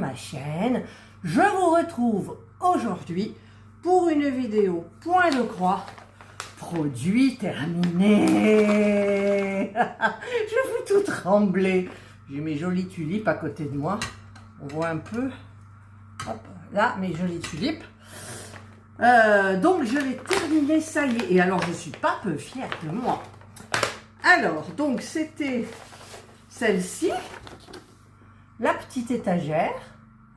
ma chaîne. Je vous retrouve aujourd'hui pour une vidéo point de croix, produit terminé. Je vous tout trembler. J'ai mes jolies tulipes à côté de moi. On voit un peu, hop, là mes jolies tulipes. Donc je l'ai terminé, ça y est. Et alors je suis pas peu fière de moi. Alors donc c'était celle-ci, la petite étagère,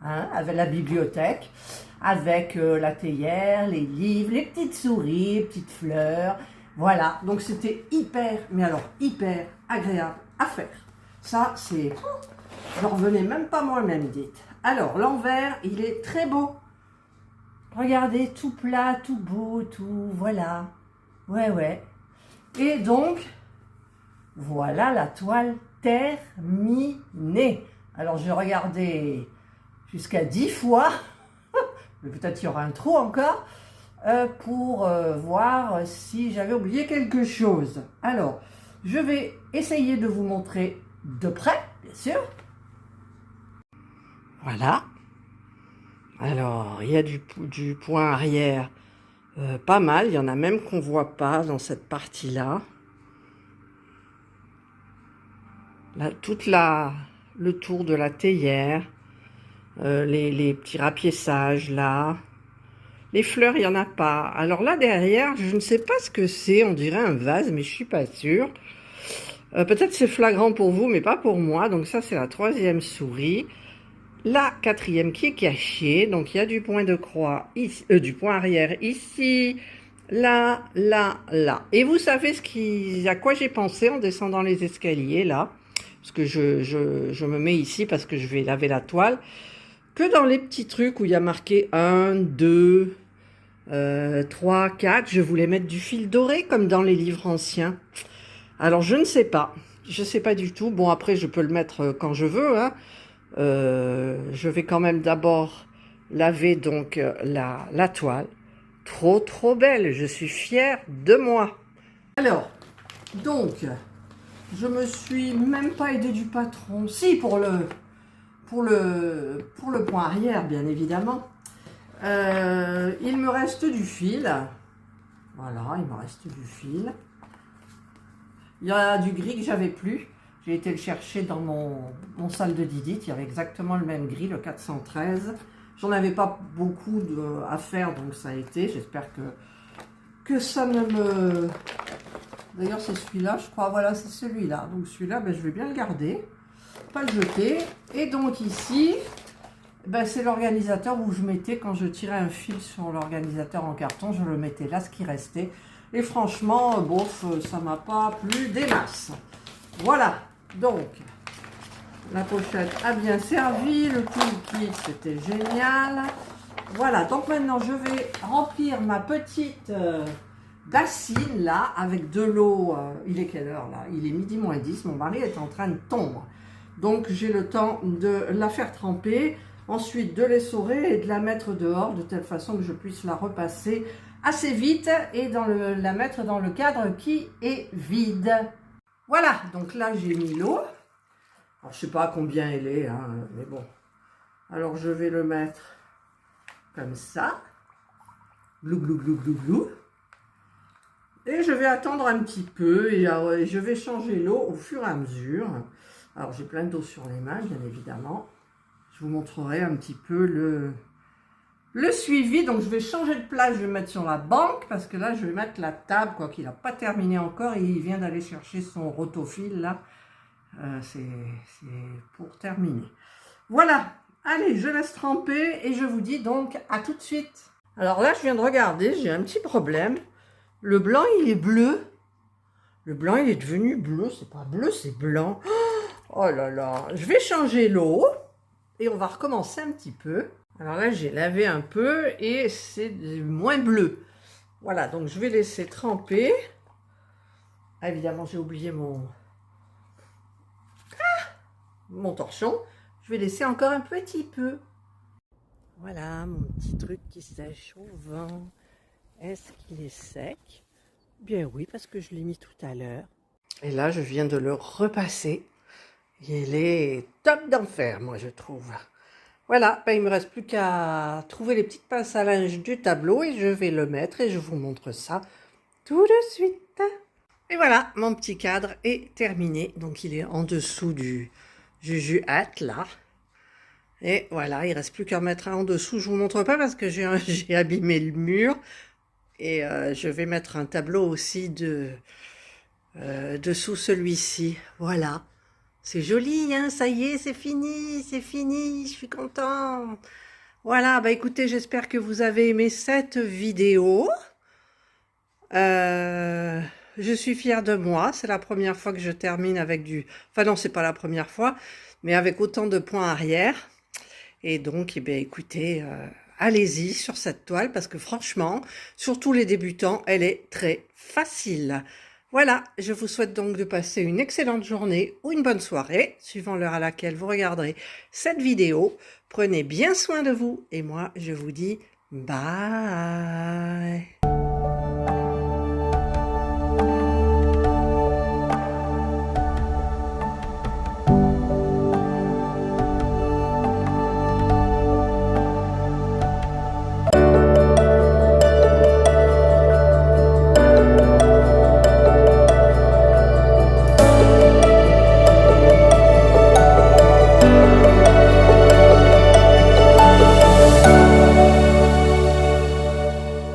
hein, avec la bibliothèque, avec la théière, les livres, les petites souris, les petites fleurs. Voilà, donc c'était hyper, mais alors hyper agréable à faire. Ça c'est, j'en revenais même pas moi-même, dites. Alors l'envers, il est très beau. Regardez, tout plat, tout beau, tout, voilà. Ouais. Et donc, voilà la toile terminée. Alors, j'ai regardé jusqu'à 10 fois, mais peut-être il y aura un trou encore, pour voir si j'avais oublié quelque chose. Alors, je vais essayer de vous montrer de près, bien sûr. Voilà. Alors, il y a du point arrière pas mal. Il y en a même qu'on ne voit pas dans cette partie-là. Le tour de la théière, les petits rapiessages là. Les fleurs, il n'y en a pas. Alors là, derrière, je ne sais pas ce que c'est. On dirait un vase, mais je ne suis pas sûre. Peut-être c'est flagrant pour vous, mais pas pour moi. Donc ça, c'est la troisième souris. La quatrième qui est cachée, donc il y a du point de croix, ici, du point arrière ici, là. Et vous savez à quoi j'ai pensé en descendant les escaliers là, parce que je me mets ici parce que je vais laver la toile, que dans les petits trucs où il y a marqué 1, 2, 3, 4, je voulais mettre du fil doré comme dans les livres anciens. Alors je ne sais pas du tout. Bon après je peux le mettre quand je veux, hein. Je vais quand même d'abord laver donc la toile. Trop belle, je suis fière de moi. Alors, donc, je me suis même pas aidée du patron. Si, pour le point arrière, bien évidemment. Il me reste du fil. Voilà, il me reste du fil. Il y a du gris que j'avais plus. J'ai été le chercher dans mon salle de Didit. Il y avait exactement le même gris, le 413. J'en avais pas beaucoup à faire, donc ça a été. J'espère que ça ne me... D'ailleurs, c'est celui-là, je crois. Voilà, c'est celui-là. Donc celui-là, ben, je vais bien le garder. Pas le jeter. Et donc ici, ben, c'est l'organisateur où je mettais, quand je tirais un fil sur l'organisateur en carton, je le mettais là, ce qui restait. Et franchement, bof, ça m'a pas plu des masses. Voilà. Donc, la pochette a bien servi, le toolkit c'était génial. Voilà, donc maintenant je vais remplir ma petite bassine là avec de l'eau. Il est quelle heure là? Il est midi moins 10, mon mari est en train de tondre. Donc j'ai le temps de la faire tremper, ensuite de l'essorer et de la mettre dehors de telle façon que je puisse la repasser assez vite et la mettre dans le cadre qui est vide. Voilà, donc là j'ai mis l'eau. Alors je sais pas combien elle est, hein, mais bon. Alors je vais le mettre comme ça. Glou, glou, glou, glou, glou. Et je vais attendre un petit peu et je vais changer l'eau au fur et à mesure. Alors j'ai plein d'eau sur les mains, bien évidemment. Je vous montrerai un petit peu le suivi. Donc je vais changer de place, je vais mettre sur la banque parce que là je vais mettre la table, quoi qu'il n'a pas terminé encore et il vient d'aller chercher son rotofil là. C'est pour terminer. Voilà, allez, je laisse tremper et je vous dis donc à tout de suite. Alors là je viens de regarder, j'ai un petit problème. Le blanc il est bleu. Le blanc il est devenu bleu, c'est pas bleu, c'est blanc. Oh là là, je vais changer l'eau et on va recommencer un petit peu. Alors là, j'ai lavé un peu et c'est moins bleu. Voilà, donc je vais laisser tremper. Ah, évidemment, j'ai oublié mon torchon. Je vais laisser encore un petit peu. Voilà, mon petit truc qui sèche au vent. Est-ce qu'il est sec? Bien oui, parce que je l'ai mis tout à l'heure. Et là, je viens de le repasser. Il est top d'enfer, moi, je trouve. Voilà, ben, il ne me reste plus qu'à trouver les petites pinces à linge du tableau et je vais le mettre et je vous montre ça tout de suite. Et voilà, mon petit cadre est terminé. Donc il est en dessous du Juju Hat là. Et voilà, il ne reste plus qu'à mettre un en dessous. Je ne vous montre pas parce que j'ai abîmé le mur. Et je vais mettre un tableau aussi dessous celui-ci. Voilà. C'est joli, hein, ça y est, c'est fini, je suis content. Voilà, bah écoutez, j'espère que vous avez aimé cette vidéo. Je suis fière de moi, c'est la première fois que je termine avec du... Enfin non, c'est pas la première fois, mais avec autant de points arrière. Et donc, eh bien, écoutez, allez-y sur cette toile parce que franchement, surtout les débutants, elle est très facile. Voilà, je vous souhaite donc de passer une excellente journée ou une bonne soirée, suivant l'heure à laquelle vous regarderez cette vidéo. Prenez bien soin de vous et moi, je vous dis bye.